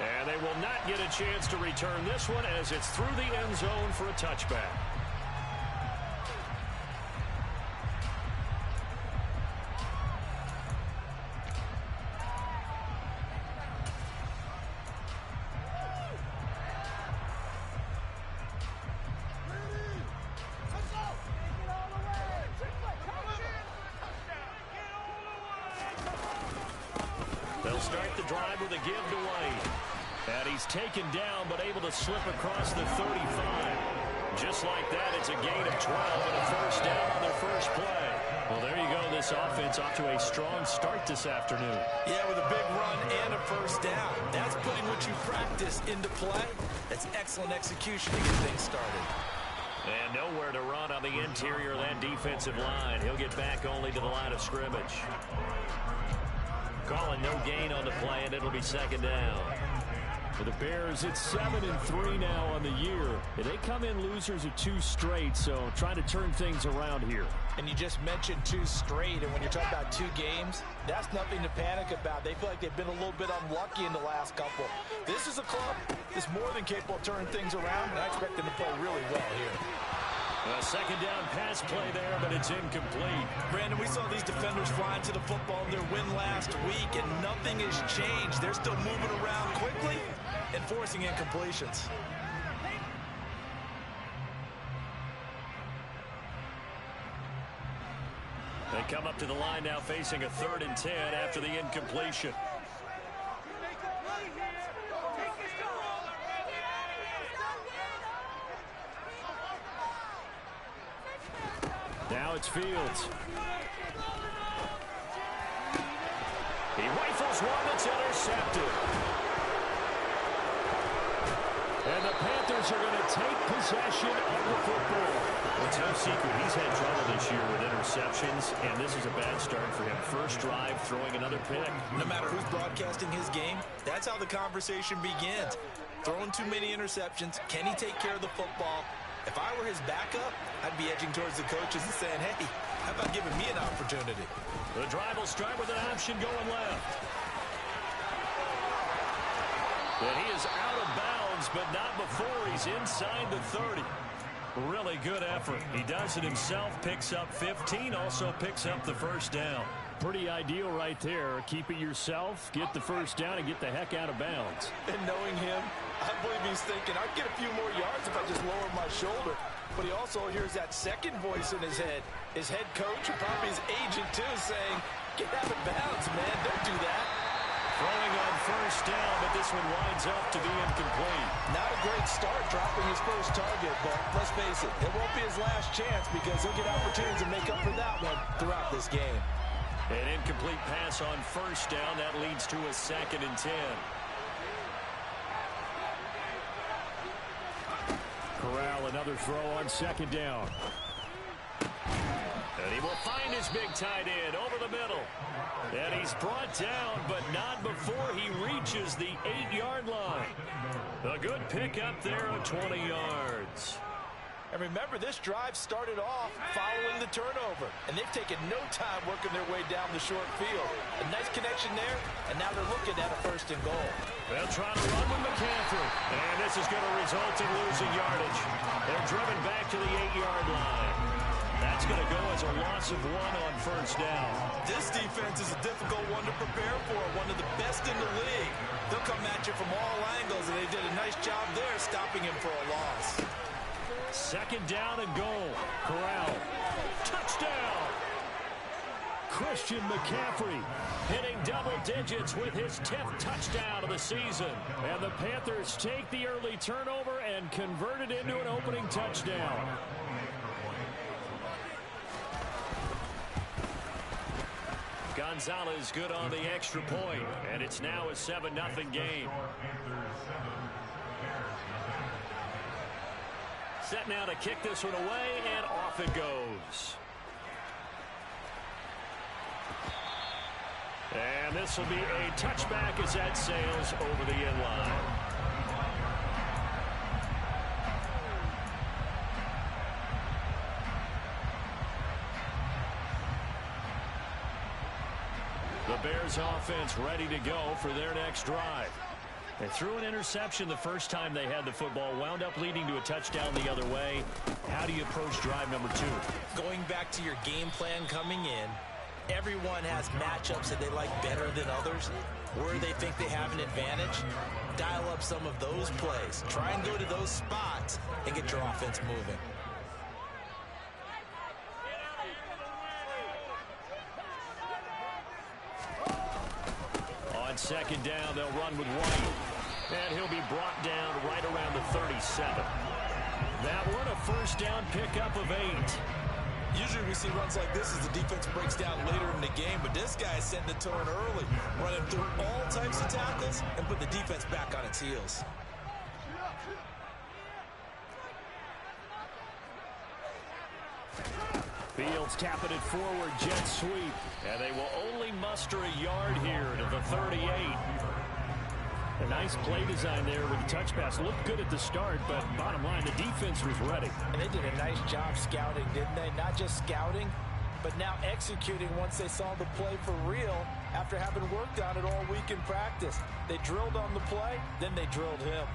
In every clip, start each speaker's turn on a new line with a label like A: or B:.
A: And they will not get a chance to return this one as it's through the end zone for a touchback. They'll start the drive with a give to White. And he's taken down, but able to slip across the 35. Just like that, it's a gain of 12 and a first down on their first play. Well, there you go. This offense off to a strong start this afternoon.
B: Yeah, with a big run and a first down. That's putting what you practice into play. That's excellent execution to get things started.
A: And nowhere to run on the interior of that defensive line. He'll get back only to the line of scrimmage. Calling no gain on the play, and it'll be second down. For the Bears, it's 7-3 now on the year. And they come in losers of 2 straight, so trying to turn things around here.
B: And you just mentioned 2 straight, and when you're talking about 2 games, that's nothing to panic about. They feel like they've been a little bit unlucky in the last couple. This is a club that's more than capable of turning things around, and I expect them to play really well here.
A: A second down pass play there, but it's incomplete.
B: Brandon, we saw these defenders flying to the football in their win last week, and nothing has changed. They're still moving around quickly and forcing incompletions.
A: They come up to the line now facing a 3rd and 10 after the incompletion. Now it's Fields. He rifles one that's intercepted. And the Panthers are going to take possession of the football. It's no secret he's had trouble this year with interceptions, and this is a bad start for him. First drive, throwing another pick.
B: No matter who's broadcasting his game, that's how the conversation begins. Throwing too many interceptions. Can he take care of the football? If I were his backup, I'd be edging towards the coaches and saying, hey, how about giving me an opportunity?
A: The drive will start with an option going left. And he is out of bounds, but not before he's inside the 30. Really good effort. He does it himself, picks up 15, also picks up the first down. Pretty ideal right there. Keep it yourself, get the first down, and get the heck out of bounds.
B: And knowing him, I believe he's thinking, I'd get a few more yards if I just lower my shoulder. But he also hears that second voice in his head. His head coach, and probably his agent too, saying, get out of bounds, man. Don't do that.
A: Throwing on first down, but this one winds up to be incomplete.
B: Not a great start dropping his first target, but let's face it, it won't be his last chance because he'll get opportunities to make up for that one throughout this game.
A: An incomplete pass on first down. That leads to a 2nd and 10. Corral, another throw on 2nd down. And he will find his big tight end over the middle. And he's brought down, but not before he reaches the 8-yard line. A good pickup there of 20 yards.
B: And remember, this drive started off following the turnover. And they've taken no time working their way down the short field. A nice connection there, and now they're looking at a 1st and goal.
A: They'll try to run with McCaffrey. And this is going to result in losing yardage. They're driven back to the 8-yard line. That's going to go as a loss of 1 on first down.
B: This defense is a difficult one to prepare for, one of the best in the league. They'll come at you from all angles, and they did a nice job there stopping him for a loss.
A: 2nd down and goal. Corral. Touchdown! Christian McCaffrey hitting double digits with his 10th touchdown of the season. And the Panthers take the early turnover and convert it into an opening touchdown. Gonzalez good on the extra point, and it's now a 7-0 game. Set now to kick this one away, and off it goes. And this will be a touchback as that sails over the end line. The Bears offense ready to go for their next drive. They threw an interception the first time they had the football, wound up leading to a touchdown the other way. How do you approach drive number 2?
B: Going back to your game plan coming in, everyone has matchups that they like better than others, where they think they have an advantage. Dial up some of those plays. Try and go to those spots and get your offense moving.
A: On second down, they'll run with White. And he'll be brought down right around the 37. That one, a first down pickup of 8.
B: Usually we see runs like this as the defense breaks down later in the game, but this guy is setting the tone early, running through all types of tackles and put the defense back on its heels.
A: Fields tapping it forward, jet sweep. And they will only muster a yard here to the 38. A nice play design there with the touch pass. Looked good at the start, but bottom line, the defense was ready.
B: And they did a nice job scouting, didn't they? Not just scouting, but now executing once they saw the play for real after having worked on it all week in practice. They drilled on the play, then they drilled him.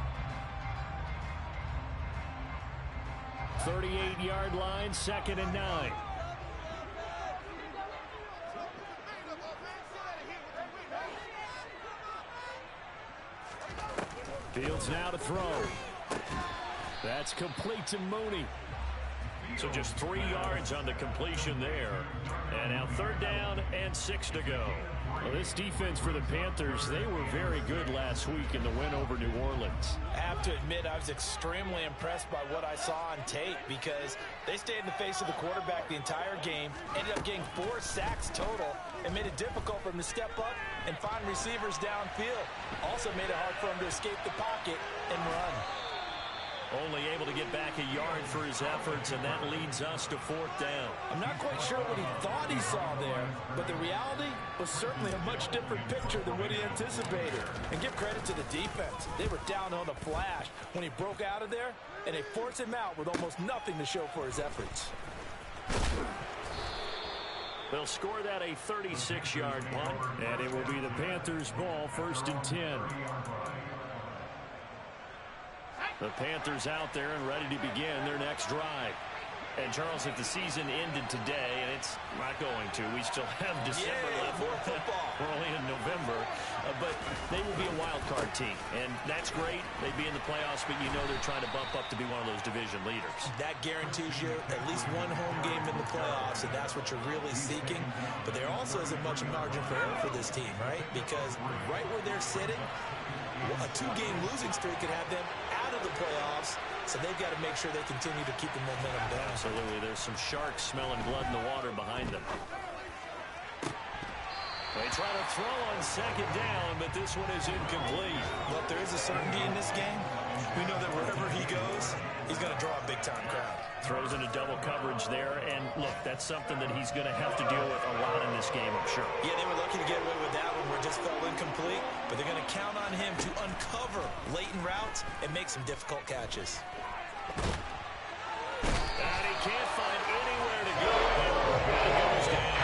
A: 38-yard line, 2nd and 9. Fields now to throw. That's complete to Mooney. So just 3 yards on the completion there. And now 3rd down and 6 to go. Well, this defense for the Panthers, they were very good last week in the win over New Orleans.
B: I have to admit, I was extremely impressed by what I saw on tape because they stayed in the face of the quarterback the entire game, ended up getting 4 sacks total, and made it difficult for him to step up and find receivers downfield. Also made it hard for him to escape the pocket and run.
A: Only able to get back a yard for his efforts, and that leads us to 4th down.
B: I'm not quite sure what he thought he saw there, but the reality was certainly a much different picture than what he anticipated. And give credit to the defense. They were down on the flash when he broke out of there, and they forced him out with almost nothing to show for his efforts.
A: They'll score that a 36-yard punt, and it will be the Panthers' ball, 1st and 10. The Panthers out there and ready to begin their next drive. And, Charles, if the season ended today, and it's not going to, we still have December left.
B: More football.
A: We're only in November. But they will be a wild card team. And that's great. They'd be in the playoffs, but you know they're trying to bump up to be one of those division leaders.
B: That guarantees you at least one home game in the playoffs, and that's what you're really seeking. But there also isn't much margin for error for this team, right? Because right where they're sitting, a 2-game losing streak could have them out of the playoffs, so they've got to make sure they continue to keep the momentum down.
A: Absolutely. There's some sharks smelling blood in the water behind them. They try to throw on 2nd down, but this one is incomplete.
B: Look, there is a certainty in this game. We know that wherever he goes, he's going to draw a big-time crowd.
A: Throws into double coverage there, and look, that's something that he's going to have to deal with a lot in this game, I'm sure.
B: Yeah, they were lucky to get away with that one where it just fell incomplete, but they're going to count on him to uncover latent routes and make some difficult catches.
A: And he can't find anywhere to go, and he goes down.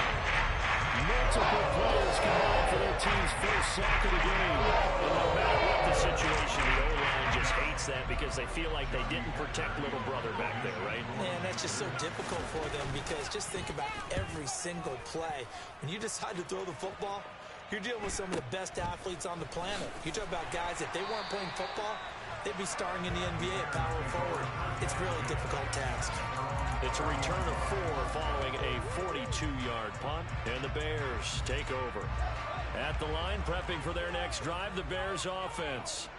A: Multiple players combined for their team's first sack of the game. And no matter what the situation, the O-line just hates that because they feel like they didn't protect little brother back there, right?
B: Man, that's just so difficult for them because just think about every single play. When you decide to throw the football, you're dealing with some of the best athletes on the planet. You talk about guys, if they weren't playing football, they'd be starring in the NBA at power forward. It's a really difficult task.
A: It's a return of 4 following a 42-yard punt, and the Bears take over. At the line, prepping for their next drive, the Bears offense.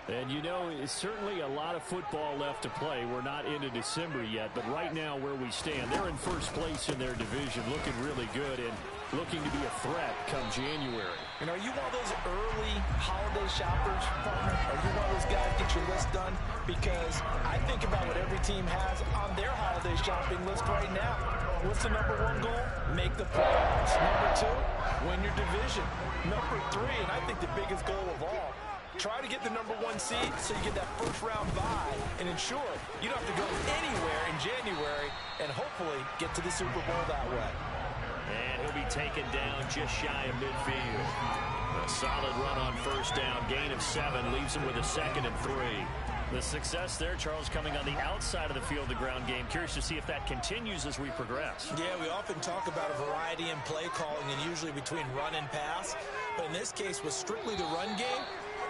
A: And, you know, it's certainly a lot of football left to play. We're not into December yet, but right now where we stand, they're in first place in their division, looking really good and looking to be a threat come January.
B: And are you one of those early holiday shoppers, partner? Are you one of those guys get your list done? Because I think about what every team has on their holiday shopping list right now. What's the number 1 goal? Make the playoffs. Number 2, win your division. Number 3, and I think the biggest goal of all, try to get the number 1 seed so you get that first-round bye and ensure you don't have to go anywhere in January and hopefully get to the Super Bowl that way.
A: And he'll be taken down just shy of midfield. A solid run on first down. Gain of 7 leaves him with a 2nd and 3.
C: The success there, Charles, coming on the outside of the field, the ground game. Curious to see if that continues as we progress.
B: Yeah, we often talk about a variety in play calling and usually between run and pass. But in this case, with strictly the run game,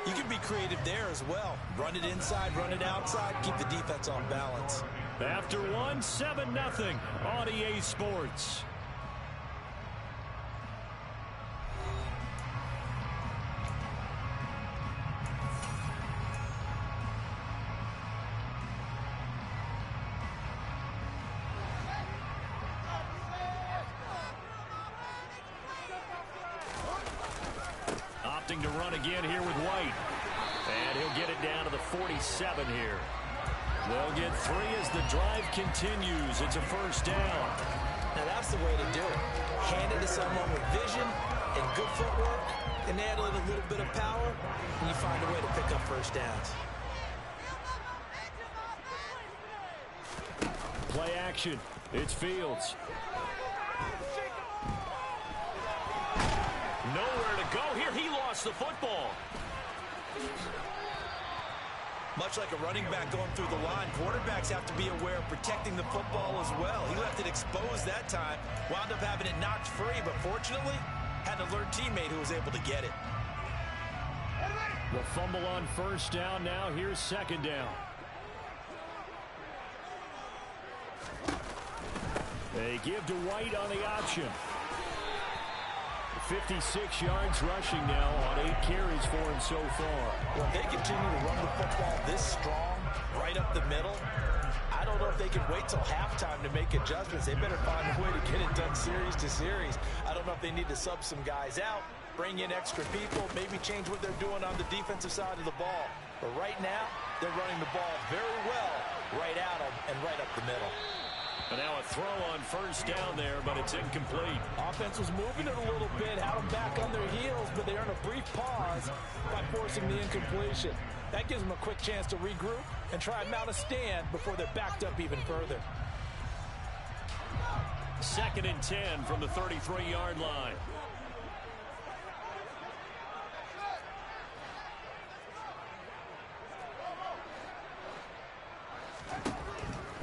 B: you can be creative there as well. Run it inside, run it outside, keep the defense off balance.
A: After 1, 7-0 on EA Sports. Opting to run again here with White. And he'll get it down to the 47 here. They'll get 3 as the drive continues. It's a first down.
B: Now that's the way to do it. Hand it to someone with vision and good footwork, and add a little bit of power, and you find a way to pick up first downs.
A: Play action. It's Fields. Nowhere to go here. He lost the football.
B: Much like a running back going through the line, quarterbacks have to be aware of protecting the football as well. He left it exposed that time, wound up having it knocked free, but fortunately, had an alert teammate who was able to get it.
A: The fumble on first down. Now here's 2nd down. They give to White on the option. 56 yards rushing now on 8 carries for him so far.
B: Well, if they continue to run the football this strong, right up the middle, I don't know if they can wait till halftime to make adjustments. They better find a way to get it done series to series. I don't know if they need to sub some guys out, bring in extra people, maybe change what they're doing on the defensive side of the ball. But right now, they're running the ball very well right at them and right up the middle.
A: And now a throw on first down there, but it's incomplete.
B: Offense was moving it a little bit, had them back on their heels, but they earned a brief pause by forcing the incompletion. That gives them a quick chance to regroup and try and mount a stand before they're backed up even further.
A: 2nd and 10 from the 33-yard line.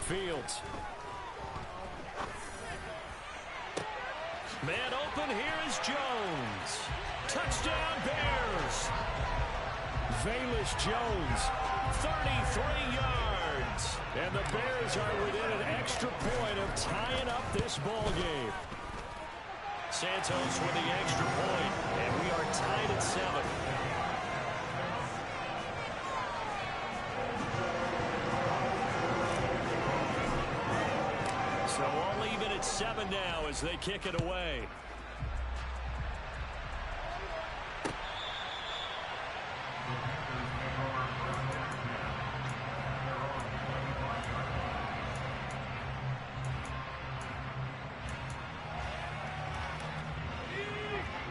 A: Fields. Man open, here is Jones. Touchdown Bears. Velus Jones, 33 yards. And the Bears are within an extra point of tying up this ball game. Santos with the extra point, and we are tied at 7. So all even at 7 now as they kick it away.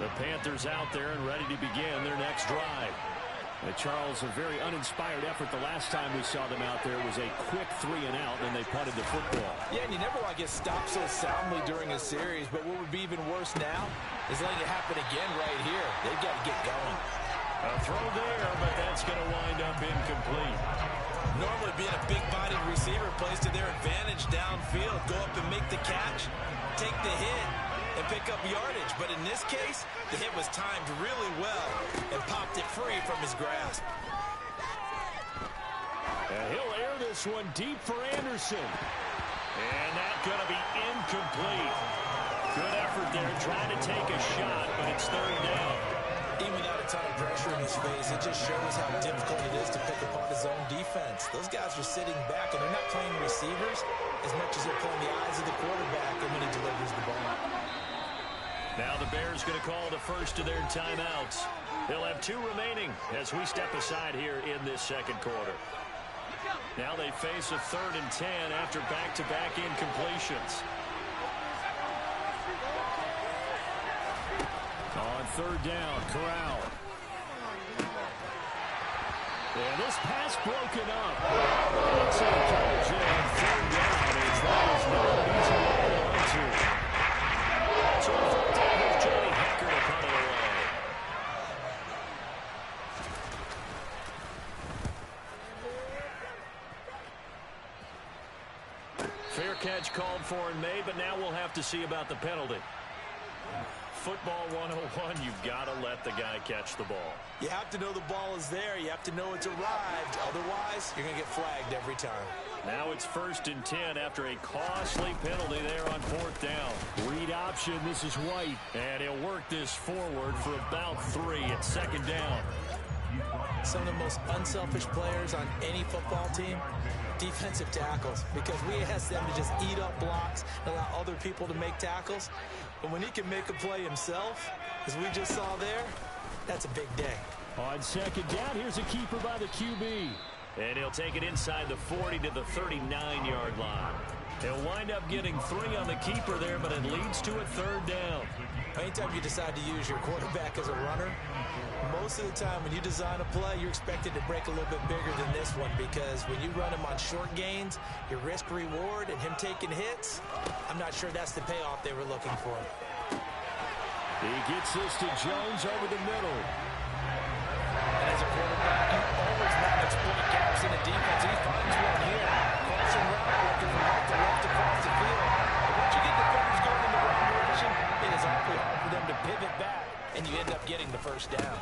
A: The Panthers out there and ready to begin their next drive. Charles, a very uninspired effort the last time we saw them out there was a quick 3 and out, and they punted the football.
B: Yeah, and you never want to get stopped so soundly during a series, but what would be even worse now is letting it happen again right here. They've got to get going.
A: A throw there, but that's going to wind up incomplete.
B: Normally being a big-bodied receiver plays to their advantage downfield. Go up and make the catch, take the hit, and pick up yardage. But in this case, the hit was timed really well and popped it free from his grasp.
A: And he'll air this one deep for Anderson. And that's going to be incomplete. Good effort there, trying to take a shot, but it's 3rd down.
B: Even without a ton of pressure in his face, it just shows how difficult it is to pick apart his own defense. Those guys are sitting back, and they're not playing receivers as much as they're playing the eyes of the quarterback and when he delivers the ball.
A: Now the Bears going to call the first of their timeouts. They'll have 2 remaining as we step aside here in this second quarter. Now they face a 3rd and 10 after back-to-back incompletions. On 3rd down, Corral. And this pass broken up. It's encouraging on 3rd down as that is not an easy one to run to. So for and made, but now we'll have to see about the penalty. Football 101, you've got to let the guy catch the ball.
B: You have to know the ball is there. You have to know it's arrived. Otherwise, you're going to get flagged every time.
A: Now it's 1st and 10 after a costly penalty there on 4th down.
C: Read option. This is White.
A: And he'll work this forward for about 3 at 2nd down.
B: Some of the most unselfish players on any football team, defensive tackles, because we ask them to just eat up blocks and allow other people to make tackles. But when he can make a play himself, as we just saw there, that's a big day.
C: On 2nd down, here's a keeper by the QB.
A: And he'll take it inside the 40 to the 39-yard line. He'll wind up getting 3 on the keeper there, but it leads to a 3rd down.
B: Anytime you decide to use your quarterback as a runner, most of the time when you design a play, you're expected to break a little bit bigger than this one, because when you run him on short gains, your risk-reward and him taking hits, I'm not sure that's the payoff they were looking for.
C: He gets this to Jones over the middle.
B: And as a quarterback, you always want to exploit gaps in the defense. He finds one here. Crossing route working from right to left across the field. But once you get defenders going in the wrong direction, it is awfully hard for them to pivot back, and you end up getting the 1st down.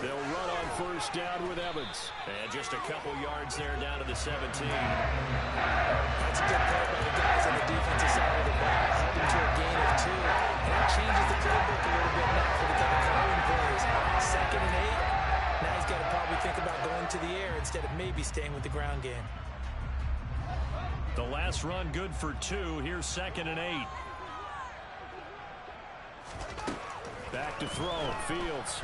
C: They'll run on 1st down with Evans.
A: And just a couple yards there down to the 17.
B: That's a good play by the guys on the defensive side of the ball. Held him to a gain of 2. And that changes the playbook a little bit now for the kind of calling plays. 2nd and 8. Now he's got to probably think about going to the air instead of maybe staying with the ground game.
A: The last run good for 2. Here's 2nd and 8.
C: Back to throw. Fields.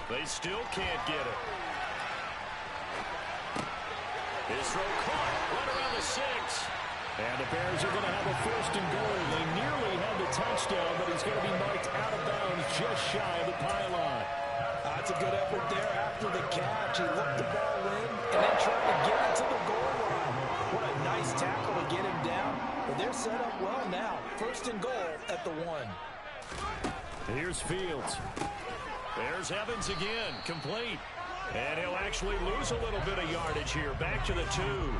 A: They still can't get it. His throw caught right around the 6.
C: And the Bears are going to have a 1st and goal. They nearly had the touchdown, but he's going to be marked out of bounds just shy of the pylon.
B: That's a good effort there after the catch. He looked the ball in and then tried to get it to the goal line. What a nice tackle to get him down. But they're set up well now. 1st and goal at the 1.
C: Here's Fields.
A: There's Evans again, complete. And he'll actually lose a little bit of yardage here, back to the 2.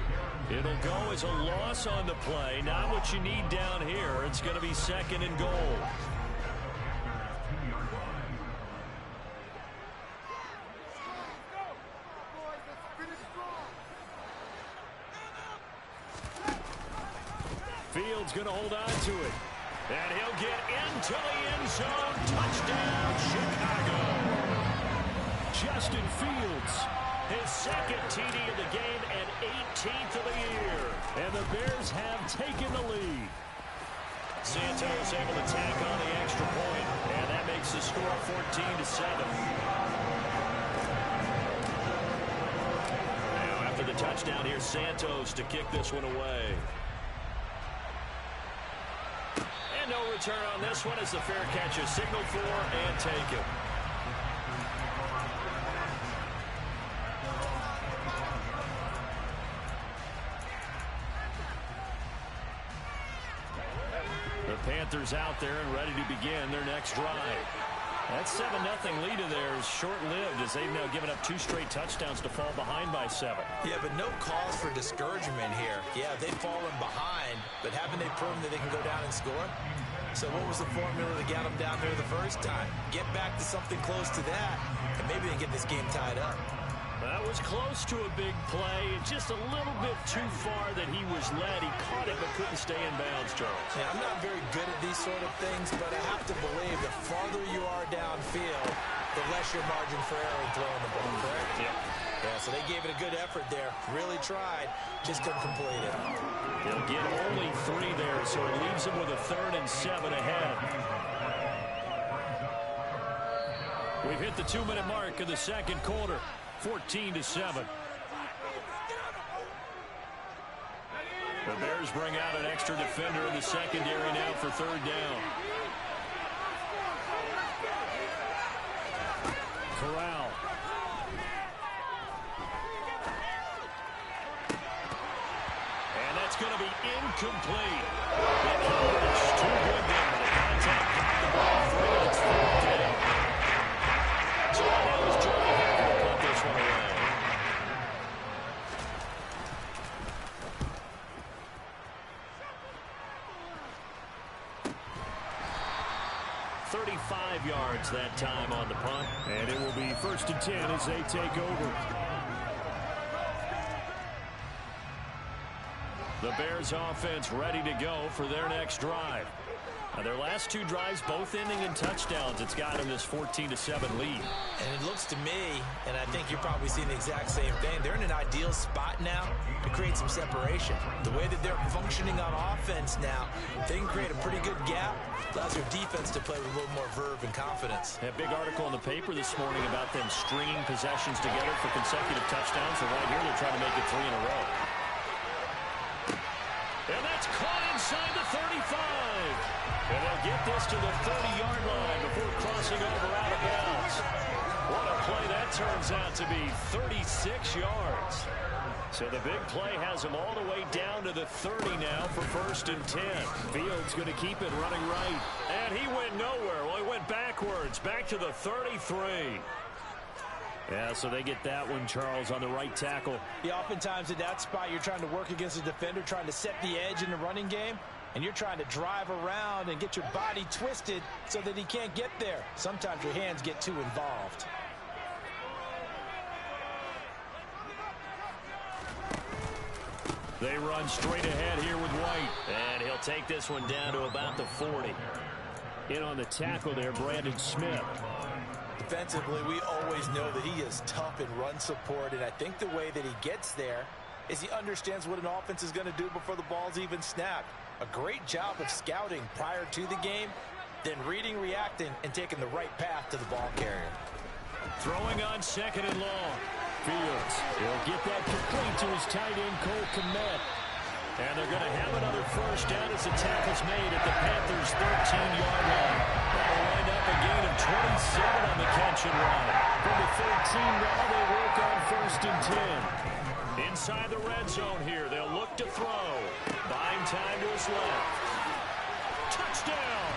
A: It'll go as a loss on the play, not what you need down here. It's going to be 2nd and goal. Fields going to hold on to it. And he'll get into the end zone. Touchdown, Chicago.
C: Justin Fields.
A: His 2nd TD of the game and 18th of the year.
C: And the Bears have taken the lead.
A: Santos able to tack on the extra point. And that makes the score 14-7. Now after the touchdown, here's Santos to kick this one away. And no return on this one as the fair catch is signaled for and taken. The Panthers out there and ready to begin their next drive. That 7-0 lead of theirs short-lived as they've now given up 2 straight touchdowns to fall behind by 7.
B: Yeah, but no cause for discouragement here. Yeah, they've fallen behind, but haven't they proven that they can go down and score? So what was the formula that got them down there the first time? Get back to something close to that, and maybe they can get this game tied up.
A: That was close to a big play. Just a little bit too far that he was led. He caught it but couldn't stay in bounds, Charles.
B: Yeah, I'm not very good at these sort of things, but I have to believe the farther you are downfield, the less your margin for error in throwing the ball, correct? Yeah, so they gave it a good effort there. Really tried, just couldn't complete it.
A: They'll get only 3 there, so it leaves them with a 3rd and 7 ahead. We've hit the 2-minute mark of the 2nd quarter. 14-7. The Bears bring out an extra defender in the secondary now for 3rd down.
C: Corral.
A: And that's going to be incomplete. The coverage too good there. The contact got the ball free. It's 4th down. So now is Jordan Howard. 35 yards that time on the punt.
C: And it will be 1st and 10 as they take over.
A: The Bears offense ready to go for their next drive. Their last 2 drives both ending in touchdowns. It's got them this 14-7 lead.
B: And it looks to me, and I think you're probably seeing the exact same thing, they're in an ideal spot now to create some separation. The way that they're functioning on offense now, they can create a pretty good gap. Allows their defense to play with a little more verve and confidence.
A: A big article in the paper this morning about them stringing possessions together for consecutive touchdowns. So right here, they're trying to make it 3 in a row. And that's caught inside the 35. And they'll get this to the 30-yard line before crossing over out of bounds. What a play that turns out to be, 36 yards. So the big play has him all the way down to the 30 now for 1st and 10.
C: Fields going to keep it running right.
A: And he went nowhere. Well, he went backwards, back to the 33. Yeah, so they get that one, Charles, on the right tackle.
B: Yeah, oftentimes in that spot, you're trying to work against a defender, trying to set the edge in the running game, and you're trying to drive around and get your body twisted so that he can't get there. Sometimes your hands get too involved.
A: They run straight ahead here with White. And he'll take this one down to about the 40.
C: In on the tackle there, Brandon Smith.
B: Defensively, we always know that he is tough in run support, and I think the way that he gets there is he understands what an offense is going to do before the ball's even snapped. A great job of scouting prior to the game, then reading, reacting, and taking the right path to the ball carrier.
A: Throwing on 2nd and long.
C: Fields will get that complete to his tight end, Cole Kmet.
A: And they're going to have another 1st down as the tackle's made at the Panthers' 13-yard line. That'll wind up a gain of 27 on the catch and run.
C: From the 13 now, they work on 1st and 10.
A: Inside the red zone here, they'll look to throw. Buying time to his left. Touchdown!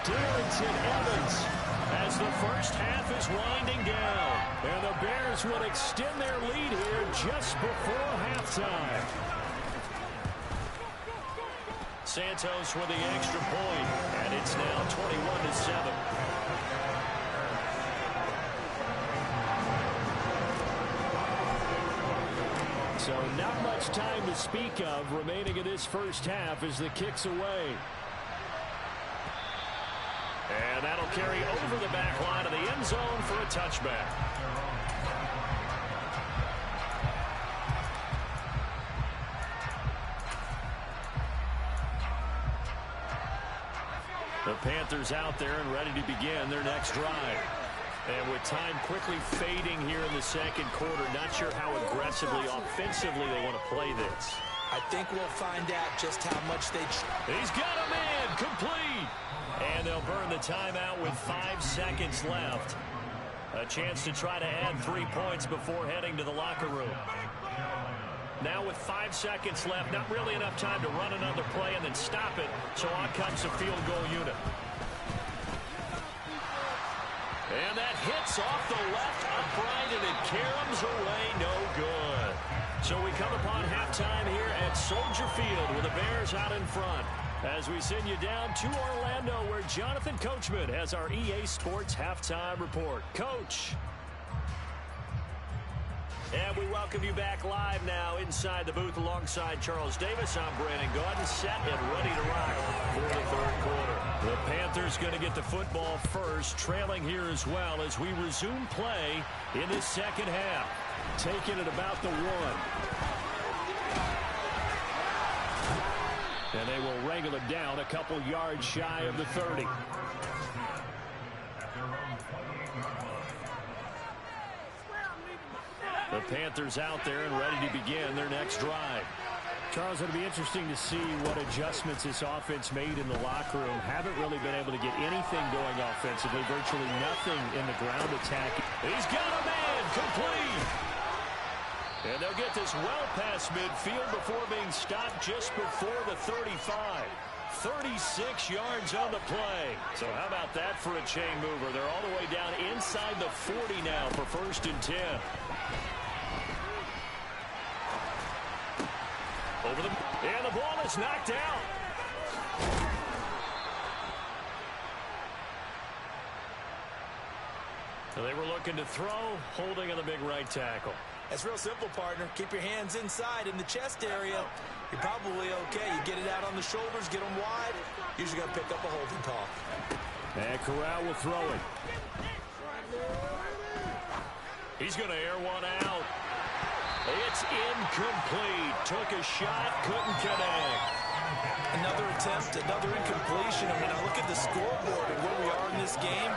C: Darrington Evans.
A: As the first half is winding down.
C: And the Bears will extend their lead here just before halftime.
A: Santos with the extra point, and it's now 21-7.
C: So not much time to speak of remaining in this first half as the kick's away.
A: And that'll carry over the back line of the end zone for a touchback. The Panthers out there and ready to begin their next drive. And with time quickly fading here in the second quarter, not sure how aggressively, offensively they want to play this.
B: I think we'll find out just how much they...
A: He's got a man, complete. And they'll burn the timeout with 5 seconds left. A chance to try to add 3 points before heading to the locker room. Now with 5 seconds left, not really enough time to run another play and then stop it. So on comes the field goal unit. And that hits off the left upright, and it caroms away, no good. So we come upon halftime here at Soldier Field with the Bears out in front. As we send you down to Orlando, where Jonathan Coachman has our EA Sports Halftime Report. Coach. And we welcome you back live now inside the booth alongside Charles Davis. I'm Brandon Gaudin, set and ready to rock for the third quarter. The Panthers going to get the football first, trailing here as well as we resume play in the second half.
C: Taking it about the 1. And they will wrangle it down a couple yards shy of the 30.
A: The Panthers out there and ready to begin their next drive.
C: Charles, it'll be interesting to see what adjustments this offense made in the locker room. Haven't really been able to get anything going offensively. Virtually nothing in the ground attack.
A: He's got a man, complete. And they'll get this well past midfield before being stopped just before the 35. 36 yards on the play. So how about that for a chain mover? They're all the way down inside the 40 now for 1st and 10. Over the... And the ball is knocked out. looking to throw, holding on the big right tackle.
B: That's real simple, partner. Keep your hands inside in the chest area. You're probably okay. You get it out on the shoulders, get them wide. Usually going to pick up a holding call.
C: And Corral will throw it.
A: He's going to air one out. It's incomplete. Took a shot, couldn't connect.
B: Another attempt, another incompletion. I mean, I look at the scoreboard and where we are in this game.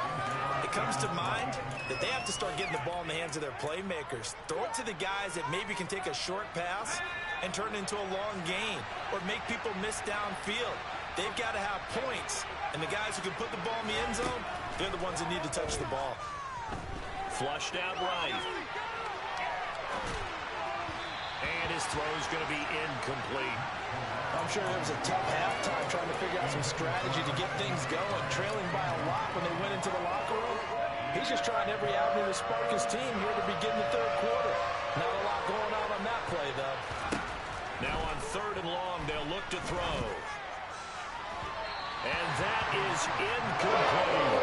B: It comes to mind that they have to start getting the ball in the hands of their playmakers. Throw it to the guys that maybe can take a short pass and turn it into a long gain or make people miss downfield. They've got to have points. And the guys who can put the ball in the end zone, they're the ones that need to touch the ball.
A: Flushed out right. And his throw's going to be incomplete.
B: I'm sure there was a tough halftime trying to figure out some strategy to get things going, trailing by a lot when they went into the locker room. He's just trying every avenue to spark his team here to begin the third quarter. Not a lot going on that play, though.
A: Now on 3rd and long, they'll look to throw. And that is incomplete.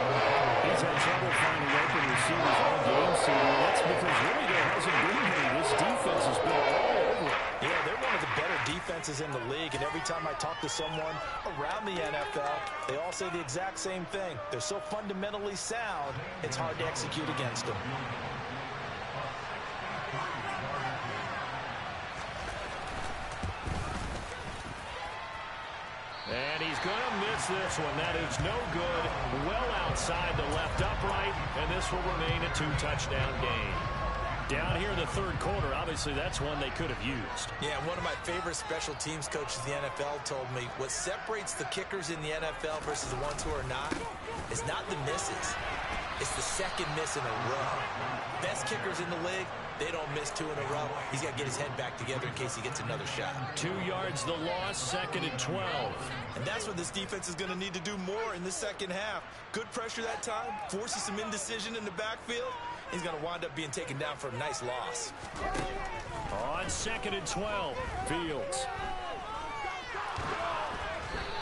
C: He's had trouble finding open receivers all game, CD. That's because really there hasn't been any. This defense has been all over.
B: Yeah, they're one of the better defenses in the league, and every time I talk to someone around the NFL, they all say the exact same thing. They're so fundamentally sound, it's hard to execute against them.
A: And he's going to miss this one. That is no good. Well outside the left upright, and this will remain a 2-touchdown game. Down here in the 3rd quarter, obviously that's one they could have used.
B: Yeah, one of my favorite special teams coaches in the NFL told me what separates the kickers in the NFL versus the ones who are not is not the misses. It's the second miss in a row. Best kickers in the league, they don't miss 2 in a row. He's got to get his head back together in case he gets another shot.
A: 2 yards the loss, 2nd and 12.
B: And that's what this defense is going to need to do more in the second half. Good pressure that time, forces some indecision in the backfield. He's going to wind up being taken down for a nice loss.
A: On 2nd and 12, Fields.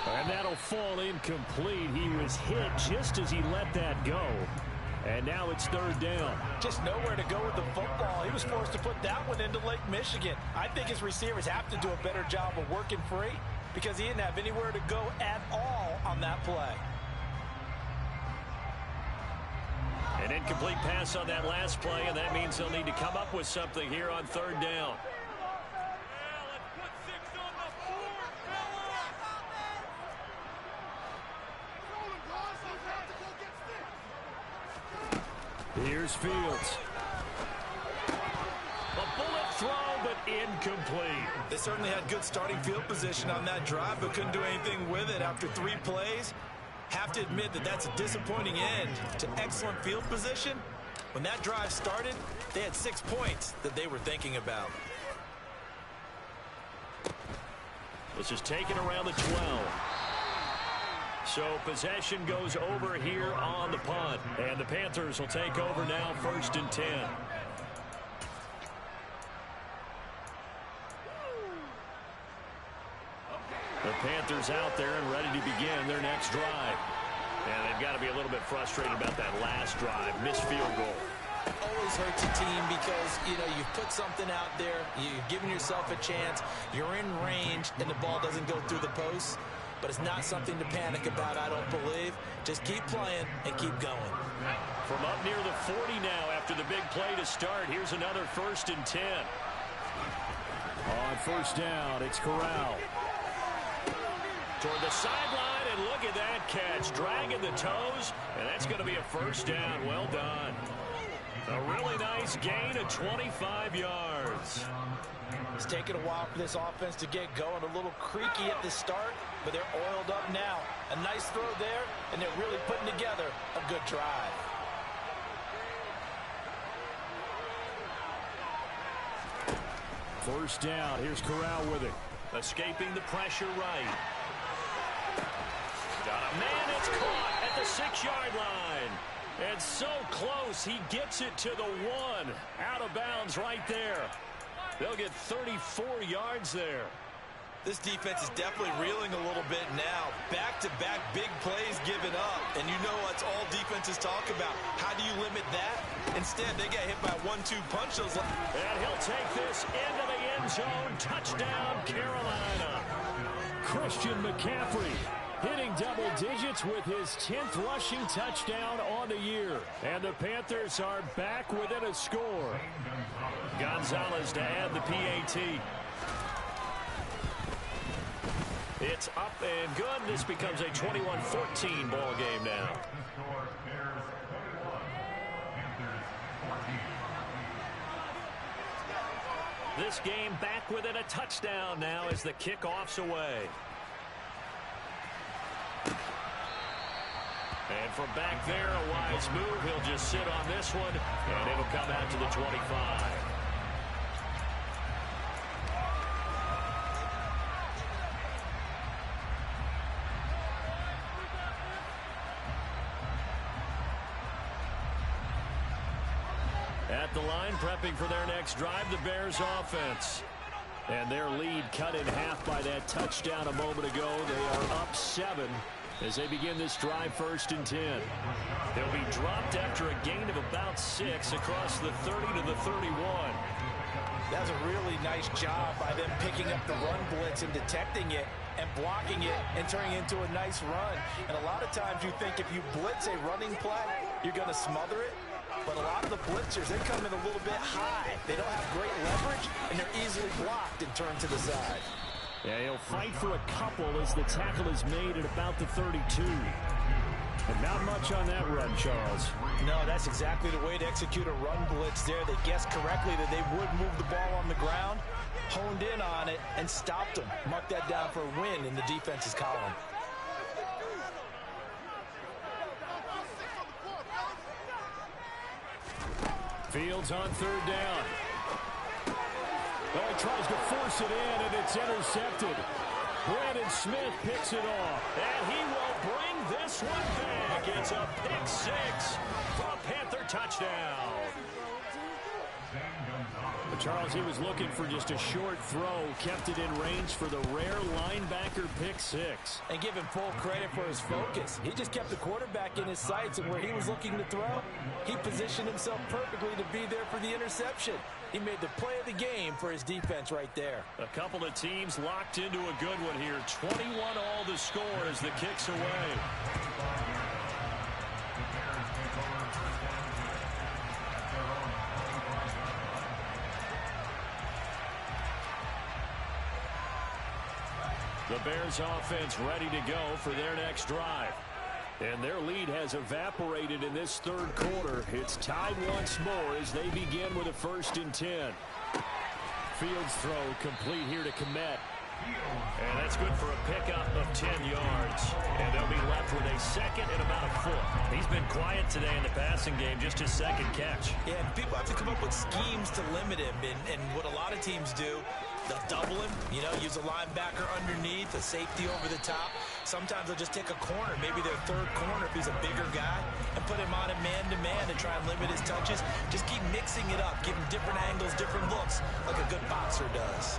A: And that'll fall incomplete. He was hit just as he let that go. And now it's 3rd down.
B: Just nowhere to go with the football. He was forced to put that one into Lake Michigan. I think his receivers have to do a better job of working free because he didn't have anywhere to go at all on that play.
A: An incomplete pass on that last play, and that means they'll need to come up with something here on 3rd down.
C: Here's Fields.
A: A bullet throw, but incomplete.
B: They certainly had good starting field position on that drive, but couldn't do anything with it after 3 plays. Have to admit that that's a disappointing end to excellent field position. When that drive started, they had 6 points that they were thinking about.
A: This is taken around the 12. So possession goes over here on the punt. And the Panthers will take over now, 1st and 10. The Panthers out there and ready to begin their next drive. And they've got to be a little bit frustrated about that last drive. Missed field goal.
B: Always hurts a team because, you know, you've put something out there. You've given yourself a chance. You're in range, and the ball doesn't go through the posts. But it's not something to panic about, I don't believe. Just keep playing and keep going.
A: From up near the 40 now after the big play to start. Here's another 1st and 10.
C: On 1st down, it's Corral.
A: Toward the sideline, and look at that catch. Dragging the toes, and that's going to be a 1st down. Well done. A really nice gain of 25 yards.
B: It's taken a while for this offense to get going. A little creaky at the start, but they're oiled up now. A nice throw there, and they're really putting together a good drive.
C: First down. Here's Corral with it.
A: Escaping the pressure right. Got a man that's caught at the 6-yard line. And so close, he gets it to the 1. Out of bounds right there. They'll get 34 yards there.
B: This defense is definitely reeling a little bit now. Back-to-back big plays given up. And you know what's all defenses talk about. How do you limit that? Instead, they got hit by a 1-2 punch.
A: And he'll take this into the end zone. Touchdown, Carolina.
C: Christian McCaffrey hitting double digits with his 10th rushing touchdown on the year. And the Panthers are back within a score.
A: Gonzalez to add the PAT. It's up and good. This becomes a 21-14 ball game now. This game back within a touchdown now as the kickoff's away. And from back there, a wise move. He'll just sit on this one, and it'll come out to the 25. At the line, prepping for their next drive, the Bears offense. And their lead cut in half by that touchdown a moment ago. They are up 7 as they begin this drive, 1st and 10. They'll be dropped after a gain of about 6 across the 30 to the 31.
B: That's a really nice job by them picking up the run blitz and detecting it and blocking it and turning it into a nice run. And a lot of times you think if you blitz a running play, you're going to smother it. But a lot of the blitzers, they come in a little bit high. They don't have great leverage, and they're easily blocked and turned to the side.
C: Yeah, he'll fight for a couple as the tackle is made at about the 32. And not much on that run, Charles.
B: No, that's exactly the way to execute a run blitz there. They guessed correctly that they would move the ball on the ground, honed in on it, and stopped them. Mark that down for a win in the defense's column.
C: Fields on 3rd down. Oh, he tries to force it in, and it's intercepted. Brandon Smith picks it off.
A: And he will bring this one back. It's a pick 6 for a Panther touchdown.
C: But Charles, he was looking for just a short throw, kept it in range for the rare linebacker pick 6.
B: And give him full credit for his focus. He just kept the quarterback in his sights, and where he was looking to throw, he positioned himself perfectly to be there for the interception. He made the play of the game for his defense right there.
A: A couple of teams locked into a good one here. 21 all the score as the kick's away. The Bears offense ready to go for their next drive. And their lead has evaporated in this 3rd quarter. It's tied once more as they begin with a 1st and 10.
C: Fields throw complete here to Kmet.
A: And that's good for a pickup of 10 yards. And they'll be left with a 2nd and about a foot. He's been quiet today in the passing game, just his 2nd catch.
B: Yeah, and people have to come up with schemes to limit him. And what a lot of teams do, they'll double him, use a linebacker underneath, a safety over the top. Sometimes they'll just take a corner, maybe their 3rd corner if he's a bigger guy, and put him on a man-to-man to try and limit his touches. Just keep mixing it up, give him different angles, different looks, like a good boxer does.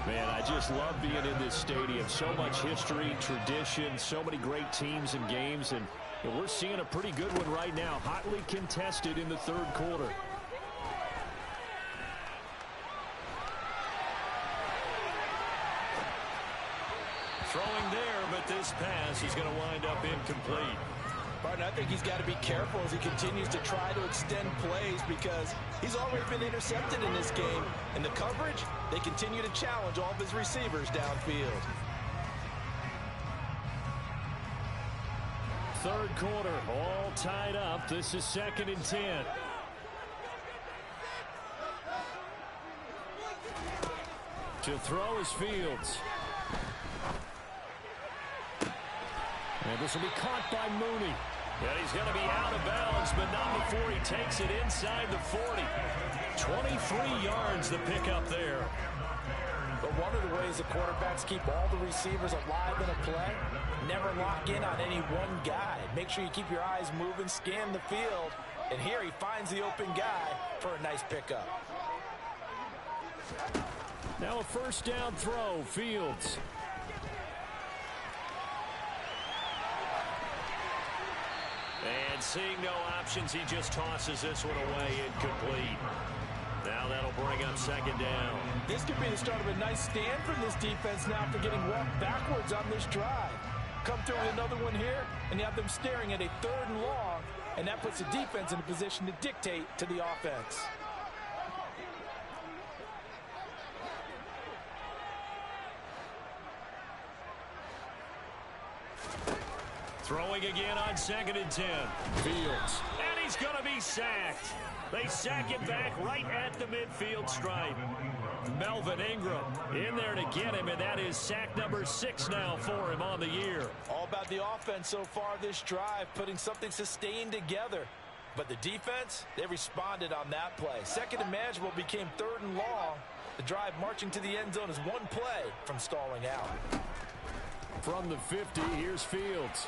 C: Man, I just love being in this stadium. So much history, tradition, so many great teams and games, and we're seeing a pretty good one right now, hotly contested in the 3rd quarter.
A: Throwing there, but this pass is going to wind up incomplete.
B: Martin, I think he's got to be careful as he continues to try to extend plays because he's already been intercepted in this game. And the coverage, they continue to challenge all of his receivers downfield.
C: 3rd quarter, all tied up. This is 2nd and 10. To throw is Fields. And this will be caught by Mooney.
A: And he's going to be out of bounds, but not before he takes it inside the 40. 23 yards the pickup there.
B: But one of the ways the quarterbacks keep all the receivers alive in a play, never lock in on any one guy. Make sure you keep your eyes moving, scan the field. And here he finds the open guy for a nice pickup.
C: Now a first down throw, Fields.
A: And seeing no options, he just tosses this one away, incomplete. Now that'll bring up second down.
D: This could be the start of a nice stand from this defense now after getting walked backwards on this drive. Come through with another one here, and you have them staring at a 3rd and long, and that puts the defense in a position to dictate to the offense.
A: Throwing again on 2nd and 10.
C: Fields.
A: And he's going to be sacked. They sack him back right at the midfield stripe. Melvin Ingram in there to get him, and that is sack number 6 now for him on the year.
D: All about the offense so far this drive, putting something sustained together. But the defense, they responded on that play. 2nd and manageable became 3rd and long. The drive marching to the end zone is one play from stalling out.
C: From the 50, here's Fields.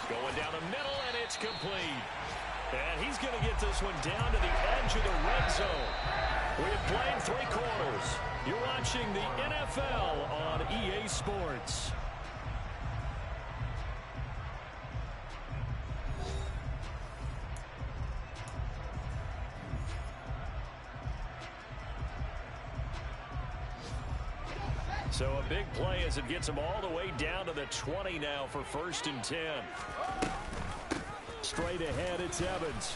A: Going down the middle, and it's complete. And he's going to get this one down to the edge of the red zone. We have played 3 quarters. You're watching the NFL on EA Sports. So a big play as it gets him all the way down to the 20 now for 1st and 10.
C: Straight ahead, it's Evans.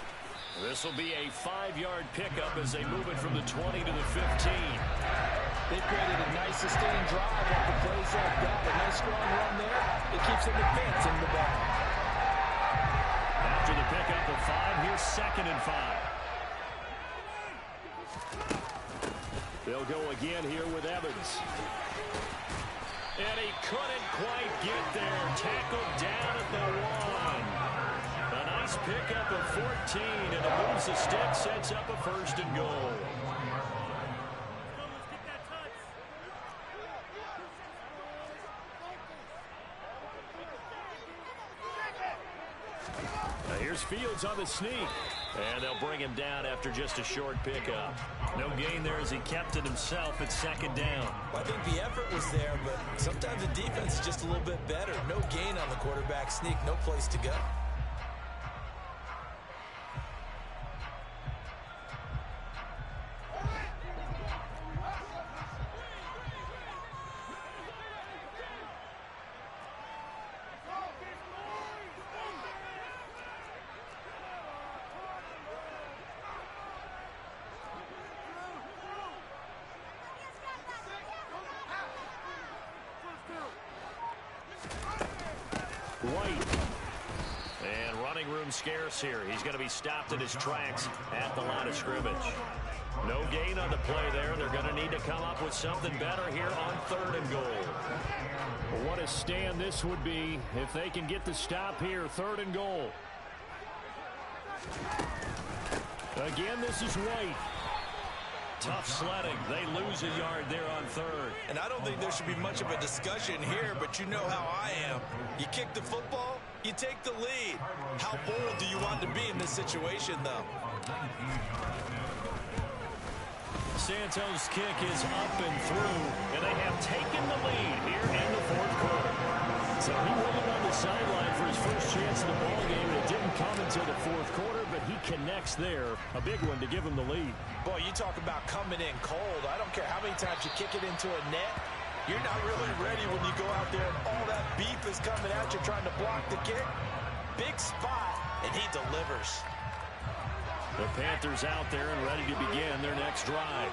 A: This will be a 5-yard pickup as they move it from the 20 to the 15.
D: They've created a nice sustained drive off the plays like that. A nice strong run there. It keeps them advancing the ball.
A: After the pickup of 5, here's 2nd and 5.
C: They'll go again here with Evans.
A: And he couldn't quite get there. Tackled down at the 1. A nice pickup of 14, and it moves the stick, sets up a 1st and goal. Now here's Fields on the sneak. And they'll bring him down after just a short pickup. No gain there as he kept it himself at 2nd down.
B: Well, I think the effort was there, but sometimes the defense is just a little bit better. No gain on the quarterback sneak, no place to go.
A: White. And running room scarce here. He's going to be stopped in his tracks at the line of scrimmage. No gain on the play there. They're going to need to come up with something better here on 3rd and goal.
C: Well, what a stand this would be if they can get the stop here. 3rd and goal. Again, this is White.
A: Tough sledding. They lose a yard there on 3rd.
B: And I don't think there should be much of a discussion here, but you know how I am. You kick the football, you take the lead. How bold do you want to be in this situation, though?
A: Santos' kick is up and through, and they have taken the lead here in the 4th quarter.
C: So he waited on the sideline for his first chance in the ballgame, and it didn't come until the 4th quarter, but he connects there. A big one to give him the lead.
D: Boy, you talk about coming in cold. I don't care how many times you kick it into a net. You're not really ready when you go out there and all that beef is coming at you trying to block the kick. Big spot, and he delivers.
A: The Panthers out there and ready to begin their next drive.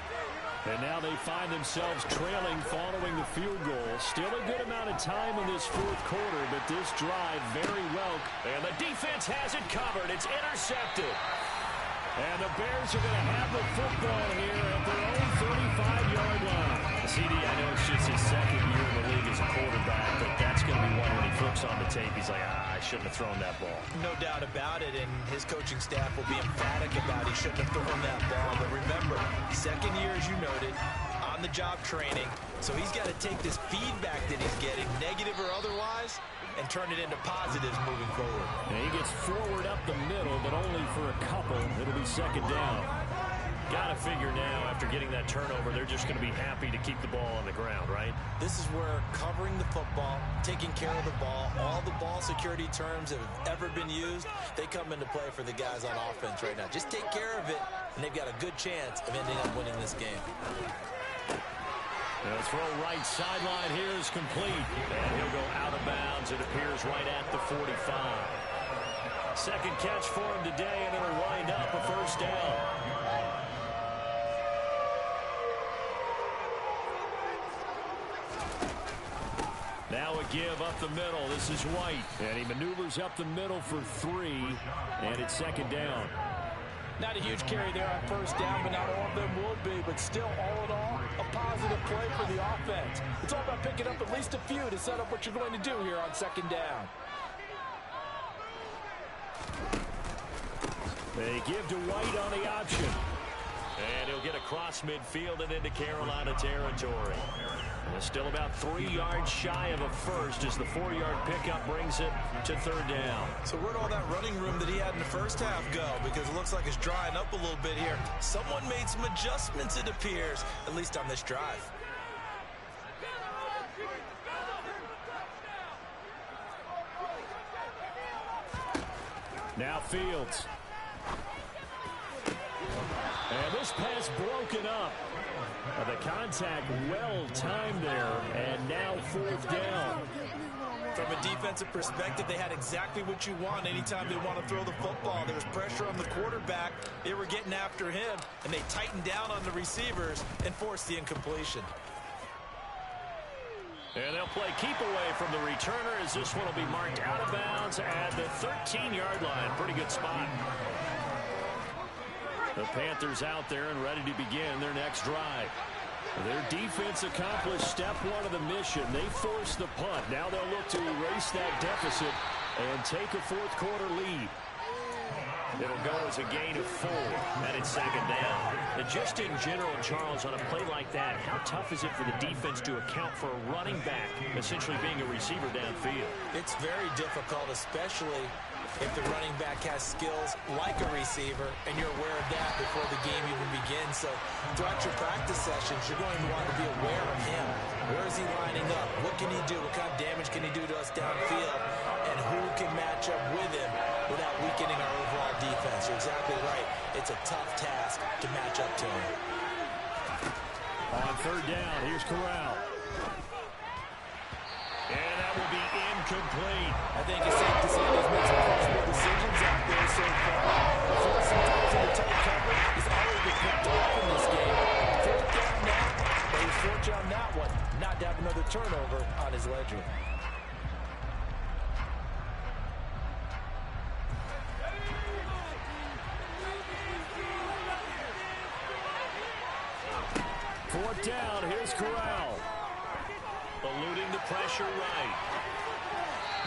C: And now they find themselves trailing following the field goal. Still a good amount of time in this 4th quarter, but this drive very well.
A: And the defense has it covered. It's intercepted.
C: And the Bears are going to have the football here at their own 35-yard line.
A: CD, I know it's just his 2nd year in the league as a quarterback, but that's going to be one when he flips on the tape. He's like, I shouldn't have thrown that ball.
B: No doubt about it, and his coaching staff will be emphatic about he shouldn't have thrown that ball. But remember, 2nd year, as you noted, on-the-job training. So he's got to take this feedback that he's getting, negative or otherwise, and turn it into positives moving forward.
C: And he gets forward up the middle, but only for a couple. It'll be 2nd down.
A: Got to figure now, after getting that turnover, they're just going to be happy to keep the ball on the ground, right?
B: This is where covering the football, taking care of the ball, all the ball security terms that have ever been used, they come into play for the guys on offense right now. Just take care of it, and they've got a good chance of ending up winning this game.
A: The throw right sideline here is complete. And he'll go out of bounds, it appears, right at the 45. Second catch for him today, and it'll wind up a first down. Now a give up the middle. This is White. And he maneuvers up the middle for 3, and it's second down.
D: Not a huge carry there on first down, but not all of them will be. But still, all in all, a positive play for the offense. It's all about picking up at least a few to set up what you're going to do here on second down.
A: They give to White on the option. And he'll get across midfield and into Carolina territory. And it's still about 3 yards shy of a first as the 4-yard pickup brings it to third down.
B: So where'd all that running room that he had in the first half go? Because it looks like it's drying up a little bit here. Someone made some adjustments, it appears, at least on this drive.
A: Now Fields. And this pass broken up. The contact well timed there, and now fourth down.
B: From a defensive perspective, they had exactly what you want anytime they want to throw the football. There was pressure on the quarterback. They were getting after him, and they tightened down on the receivers and forced the incompletion.
A: And they'll play keep away from the returner as this one will be marked out of bounds at the 13-yard line. Pretty good spot. The Panthers out there and ready to begin their next drive. Their defense accomplished step 1 of the mission. They forced the punt. Now they'll look to erase that deficit and take a fourth-quarter lead. It'll go as a gain of 4, and it's second down. And just in general, Charles, on a play like that, how tough is it for the defense to account for a running back essentially being a receiver downfield?
B: It's very difficult, especially if the running back has skills like a receiver, and you're aware of that before the game even begins. So throughout your practice sessions, you're going to want to be aware of him. Where is he lining up? What can he do? What kind of damage can he do to us downfield? And who can match up with him without weakening our overall defense? You're exactly right. It's a tough task to match up to him.
A: On third down, here's Corral. And that will be incomplete.
D: I think it's safe to say he's made some questionable decisions out there so far. Forcing guys into tight coverage has always been picked off in this game. Fourth down now, but he's fortunate on that one not to have another turnover on his ledger.
A: Fourth down, here's Corral. Eluding the pressure right.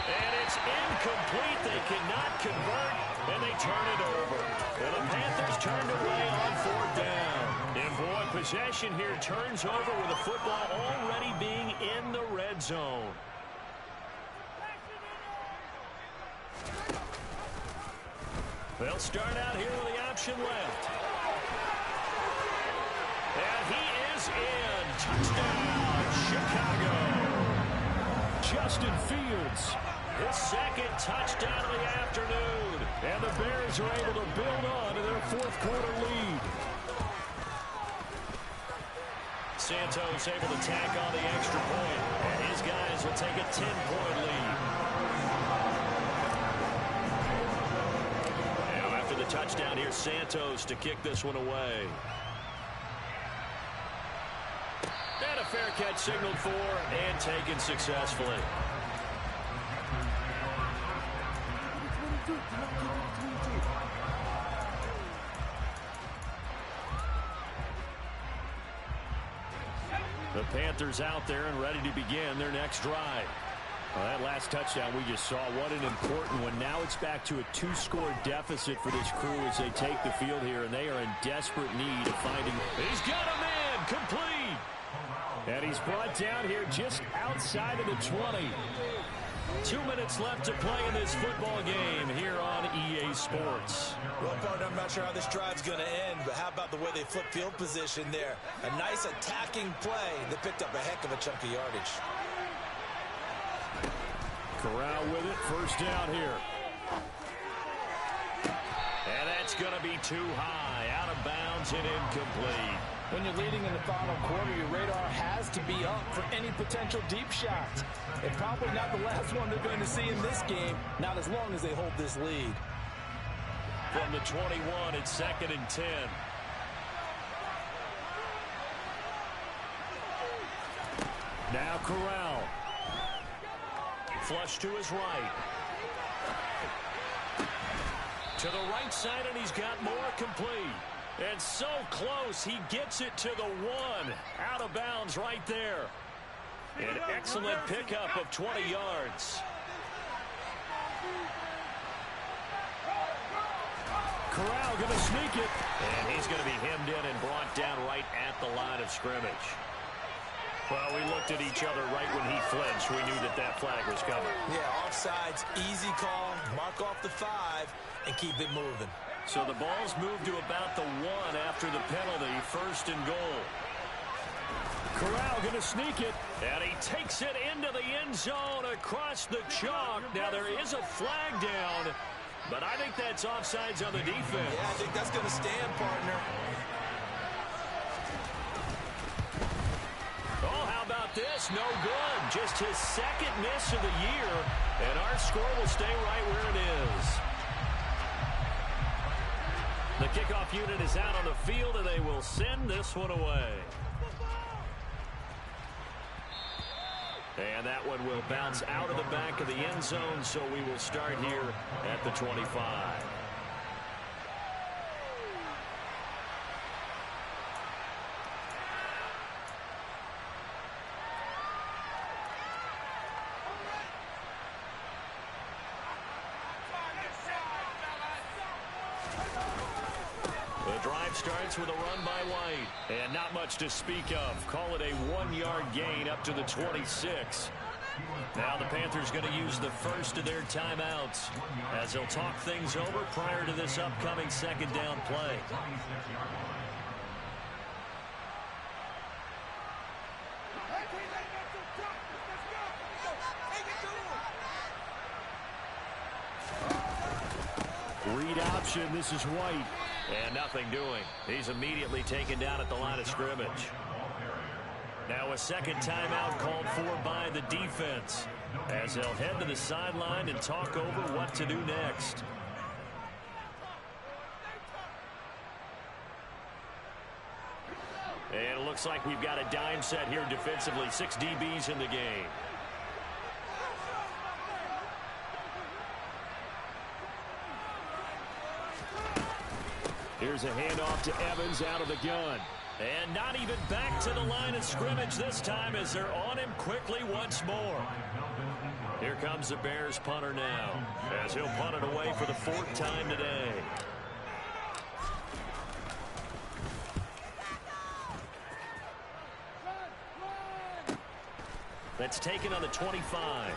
A: And it's incomplete. They cannot convert, and they turn it over. And the Panthers turned away on fourth down. And boy, possession here turns over with the football already being in the red zone. They'll start out here with the option left. And he is in. Touchdown, Chicago. Justin Fields, his second touchdown of the afternoon. And the Bears are able to build on to their fourth-quarter lead. Santos able to tack on the extra point. And his guys will take a 10-point lead. Now after the touchdown, here's Santos to kick this one away. And a fair catch signaled for and taken successfully. The Panthers out there and ready to begin their next drive. Well, that last touchdown we just saw, what an important one. Now it's back to a 2-score deficit for this crew as they take the field here, and they are in desperate need of finding. He's got a man, complete. And he's brought down here just outside of the 20. 2 minutes left to play in this football game here on EA Sports.
D: Well, partner, I'm not sure how this drive's going to end, but how about the way they flip field position there? A nice attacking play that picked up a heck of a chunk of yardage.
A: Corral with it, first down here. And that's going to be too high, out of bounds and incomplete.
D: When you're leading in the final quarter, your radar has to be up for any potential deep shots. And probably not the last one they're going to see in this game, not as long as they hold this lead.
A: From the 21, it's 2nd and 10. Now Corral. Flush to his right. To the right side, and he's got more complete. And so close, he gets it to the 1. Out of bounds right there. An excellent pickup of 20 yards. Corral going to sneak it. And he's going to be hemmed in and brought down right at the line of scrimmage. Well, we looked at each other right when he flinched. We knew that that flag was coming.
D: Yeah, offsides, easy call, mark off the 5, and keep it moving.
A: So the ball's moved to about the 1 after the penalty, 1st and goal. Corral going to sneak it, and he takes it into the end zone across the chalk. Now there is a flag down, but I think that's offsides on the defense.
D: Yeah, I think that's going to stand, partner.
A: Oh, how about this? No good. Just his 2nd miss of the year, and our score will stay right where it is. The kickoff unit is out on the field, and they will send this one away. And that one will bounce out of the back of the end zone, so we will start here at the 25. Starts with a run by White. And not much to speak of. Call it a 1-yard gain up to the 26. Now the Panthers going to use the first of their timeouts as they'll talk things over prior to this upcoming 2nd down play. Read option. This is White. And nothing doing. He's immediately taken down at the line of scrimmage. Now a 2nd timeout called for by the defense as they'll head to the sideline and talk over what to do next. And it looks like we've got a dime set here defensively. 6 DBs in the game. Here's a handoff to Evans out of the gun. And not even back to the line of scrimmage this time as they're on him quickly once more. Here comes the Bears punter now as he'll punt it away for the 4th time today. That's taken on the 25.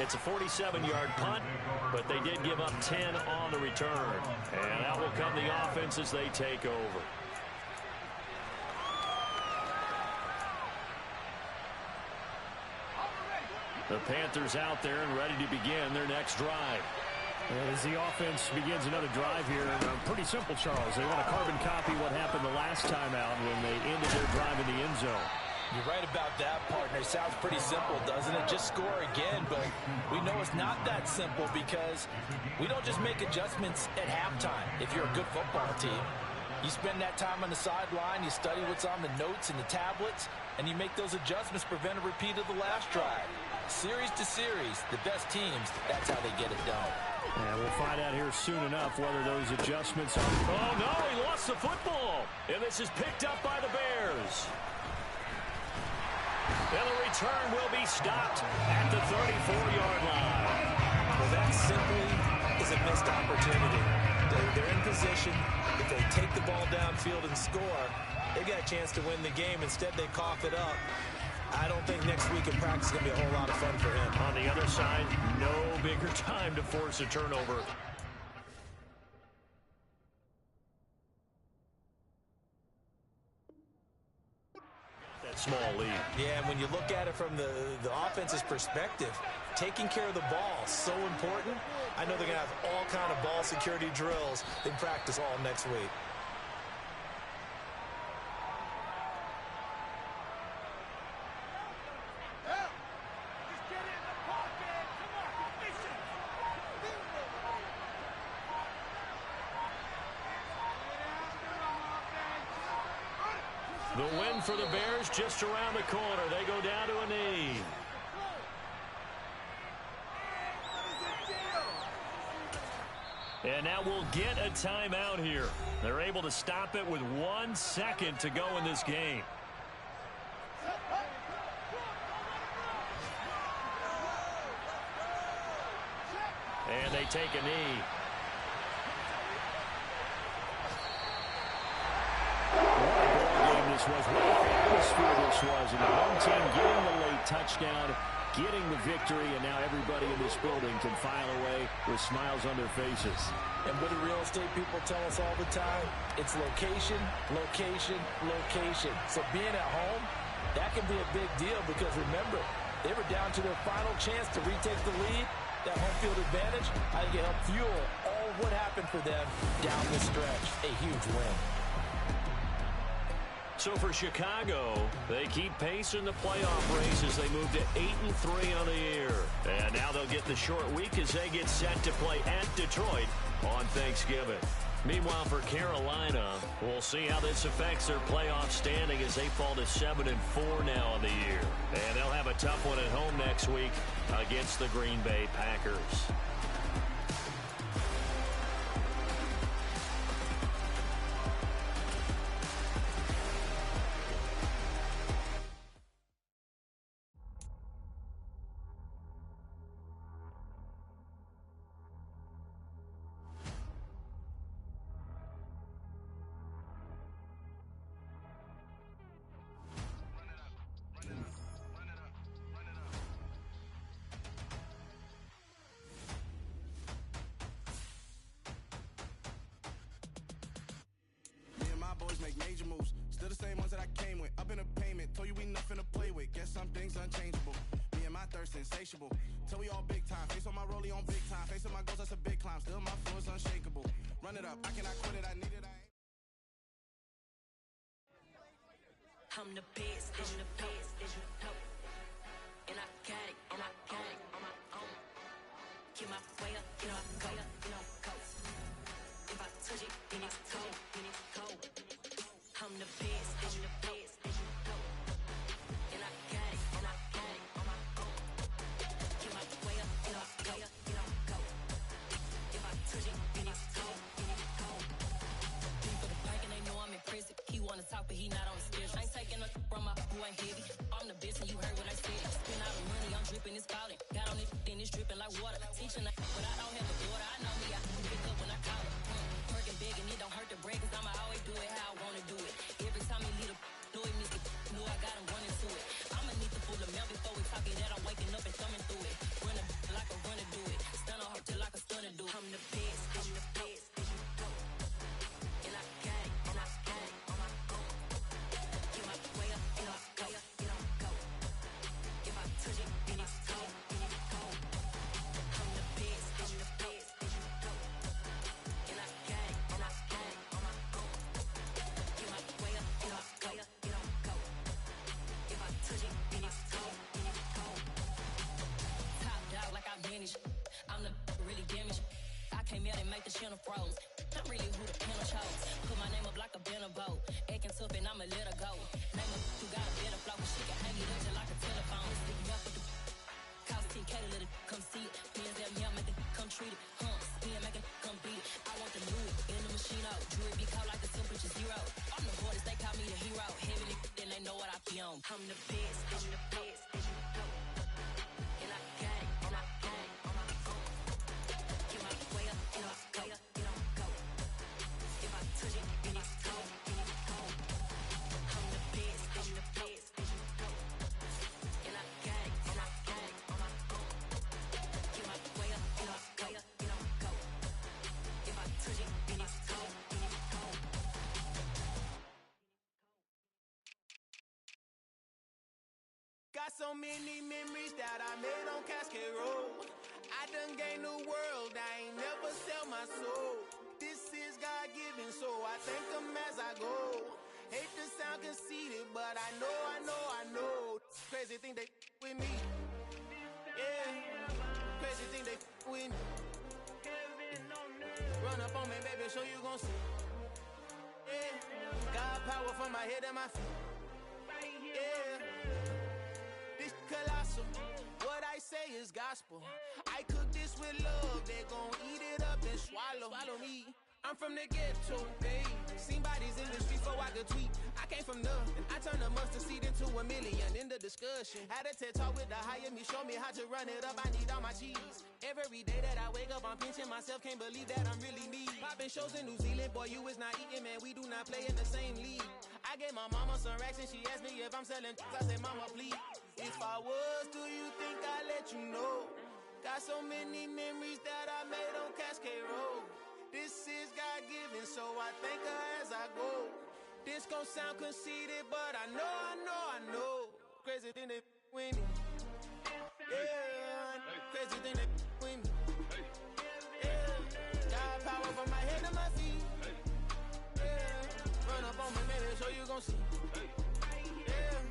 A: It's a 47-yard punt, but they did give up 10 on the return. And out will come the offense as they take over. The Panthers out there and ready to begin their next drive. As the offense begins another drive here, pretty simple, Charles. They want to carbon copy what happened the last time out when they ended their drive in the end zone.
D: You're right about that, partner. Sounds pretty simple, doesn't it? Just score again, but we know it's not that simple because we don't just make adjustments at halftime if you're a good football team. You spend that time on the sideline, you study what's on the notes and the tablets, and you make those adjustments, prevent a repeat of the last drive. Series to series, the best teams, that's how they get it done.
A: And we'll find out here soon enough whether those adjustments are... Oh, no, he lost the football. And this is picked up by the Bears. And the return will be stopped at the 34-yard line.
D: Well, that simply is a missed opportunity. They're in position. If they take the ball downfield and score, they got a chance to win the game. Instead, they cough it up. I don't think next week in practice is going to be a whole lot of fun for him.
A: On the other side, no bigger time to force a turnover. That small lead.
D: Yeah, and when you look at it from the offense's perspective, taking care of the ball is so important. I know they're going to have all kind of ball security drills in practice all next week.
A: The win for the Bears just around the corner. They go down to a knee. And now we'll get a timeout here. They're able to stop it with 1 second to go in this game. And they take a knee. This was, what atmosphere this was, and the home team getting the late touchdown, getting the victory, and now everybody in this building can file away with smiles on their faces.
D: And what do real estate people tell us all the time? It's location, location, location. So being at home, that can be a big deal because remember, they were down to their final chance to retake the lead. That home field advantage, I think it helped fuel all of what happened for them down the stretch. A huge win.
A: So for Chicago, they keep pace in the playoff race as they move to 8-3 on the year. And now they'll get the short week as they get set to play at Detroit on Thanksgiving. Meanwhile, for Carolina, we'll see how this affects their playoff standing as they fall to 7-4 now on the year. And they'll have a tough one at home next week against the Green Bay Packers.
E: Make major moves, still the same ones that I came with. Up in a payment, told you we nothing to play with. Guess some things unchangeable. Me and my thirst insatiable. Till we all big time. Face on my rollie on big time. Face on my goals, that's a big climb. Still my flow is unshakable. Run it up, I cannot quit it. I need it.
F: I'm the best, I'm the best, and I got it, and I got it on my own. Get my way up, you know I go, you know I go. If I touch it, then it's cold, then it's cold. I'm the best, I'm the best, and I got it, and I got it on my own. Get my way up, you know I go, you know I go. If I touch it, then it's cold, then it's cold. People the bike and they know I'm in prison. He wanna talk, but he not on the schedule. I ain't taking no from my who ain't heavy. I'm the best, and you heard what I said. Spend all the money, I'm dripping, it's falling. Got on it, then it's dripping like water. Teaching that, but I don't have a daughter. I know me, I can pick up when I call her. Working big, and it don't hurt to break, cause I'ma always do it how I wanna do it. Every time he lead a do it, miss it, know I got him running to it. I'ma need to pull the mail before we talk it that I'm waking up and thumbing through it. Running like a runner do it. Stun on her till like a stunner do. I'm the best, I'm the best, and I got it, and I got it on my own. Get my way up, you know I go, you know I go. If I touch it, then it's cold, then it's cold. I'm the best, I'm the best, and I got it, and I got it on my own. Get my way up, you know I go, you know I go. If I touch it, then it's cold, then it's cold. Top dog like I manage. I'm the really damaged. I came out and make the channel froze. I'm really who the panel chose. Put my name up like a banner boat. Acting tough and I'ma let her go. Name her who got a better flow. She can hang it up just like a telephone. Sticking up with the cost 10K to let it come see it. Hands down, yeah, make it come treat it. Spin, make it come beat it. I want the new in the machine out. Jewelry be cold like the temperature zero. I'm the hardest, they call me the hero. Heavy, then they know what I be on. I'm the best, I'm the best, and I got it, and I got it on my own. Get my way up, you know I go, you know I go. If I touch it, then it's cold, then it's cold. I'm the best, I'm the best,
G: so many memories that I made on Cascade Road. I done gained the world, I ain't never sell my soul. This is God-given, so I thank him as I go. Hate to sound conceited, but I know. Crazy thing they with me. Yeah, crazy thing they with me. Run up on me, baby, so you gon' see. Yeah, God power from my head and my feet. Yeah, this colossal. What I say is gospel. I cook this with love. They gon' eat it up and swallow me. I'm from the ghetto, babe. Seen bodies in the streets before I could tweet. I came from nothing. I turned a mustard seed into a million in the discussion. Had a TED talk with the higher me, show me how to run it up. I need all my cheese. Every day that I wake up, I'm pinching myself. Can't believe that I'm really me. Popping shows in New Zealand, boy, you is not eating, man. We do not play in the same league. I gave my mama some racks and she asked me if I'm selling. I said, mama, please. If I was, do you think I'd let you know? Got so many memories that I made on Cascade Road. This is God-given, so I thank her as I go. This gon' sound conceited, but I know. Crazy thing they with me. Yeah, crazy thing they with me. Yeah, God power from my head to my feet. Yeah, run up on me, baby, so you gon' see. Yeah.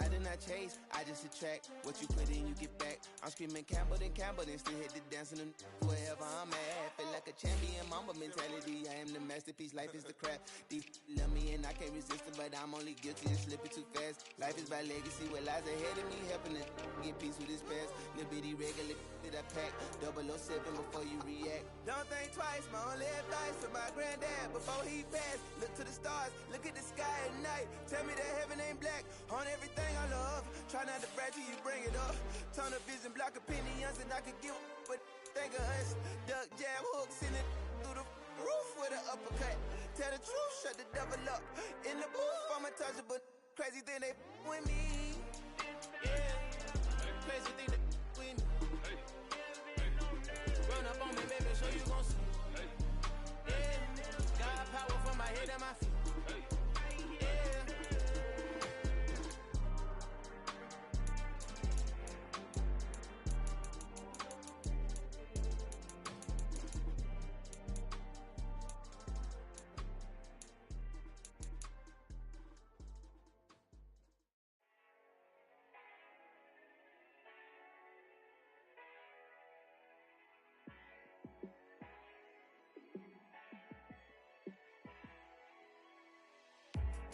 G: I did not chase, I just attract. What you put in, you get back. I'm screaming Campbell, then still hit the dancing and wherever I'm at. Feel like a champion, mamba mentality. I am the masterpiece, life is the crap. These love me and I can't resist it, but I'm only guilty of slipping too fast. Life is by legacy, what lies ahead of me, helping to get peace with this past. Little bitty regular that I pack, 007 before you react. Don't think twice, my only advice to my granddad before he passed. Look to the stars, look at the sky at night. Tell me that heaven ain't black on everything I love. Try not to brag till you bring it up. Tunnel vision, block opinions, and I could give but think of us. Duck, jab, hooks in it through the roof with an uppercut. Tell the truth, shut the devil up. In the booth, I'm untouchable. Crazy thing they with me. Yeah, crazy thing they with me. Run up on me, baby, so you gon' see. Yeah, God power from my head and my feet.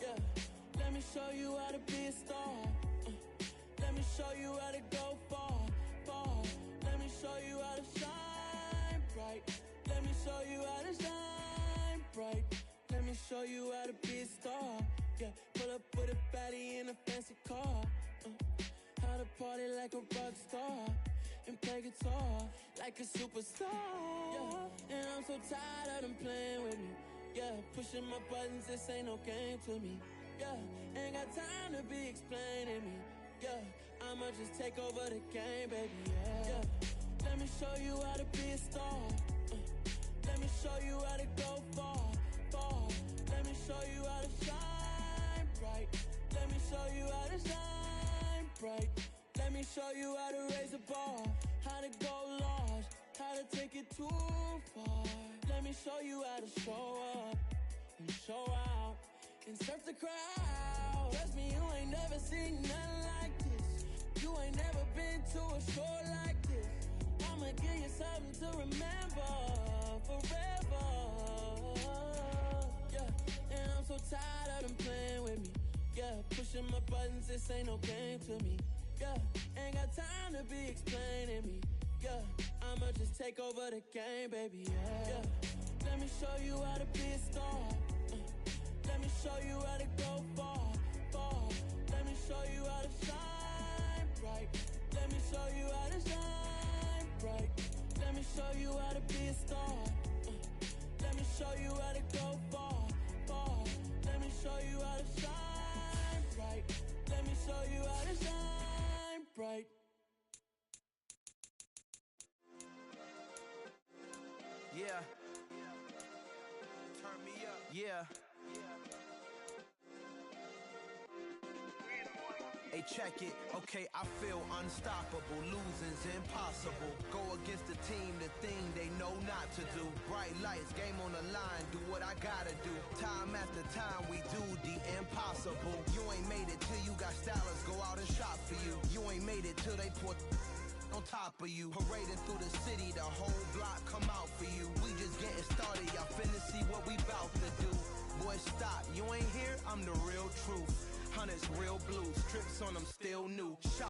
H: Yeah, let me show you how to be a star. Let me show you how to go far. Let me show you how to shine bright. Let me show you how to shine bright. Let me show you how to be a star. Yeah, pull up with a baddie in a fancy car. How to party like a rock star and play guitar like a superstar. Yeah, and I'm so tired of them playing with me. Yeah, pushing my buttons, this ain't no game to me. Yeah, ain't got time to be explaining me. Yeah, I'ma just take over the game, baby. Yeah, let me show you how to be a star. Let me show you how to go far. Let me show you how to shine bright. Let me show you how to shine bright. Let me show you how to raise the bar, how to go large, how to take it too far. Let me show you how to show up and show out and surf the crowd. Trust me, you ain't never seen nothing like this. You ain't never been to a show like this. I'ma give you something to remember forever. Yeah, and I'm so tired of them playing with me. Yeah, pushing my buttons, this ain't no game to me. Yeah, ain't got time to be explaining me. Yeah, I'ma just take over the game, baby. Yeah, let me show you how to be a star. Let me show you how to go far. Let me show you how to shine bright. Let me show you how to shine bright. Let me show you how to be a star. Let me show you how to go far. Let me show you how to shine bright. Let me show you how to shine bright.
G: Yeah. Turn me up. Yeah. Hey, check it. Okay, I feel unstoppable. Losing's impossible. Go against the team, the thing they know not to do. Bright lights, game on the line. Do what I gotta do. Time after time, we do the impossible. You ain't made it till you got stylers go out and shop for you. You ain't made it till they put on top of you. Parading through the city, the whole block come out for you. We just getting started, y'all finna see what we bout to do. Boy, stop, you ain't here, I'm the real truth. Hunters, real blues, trips on them still new.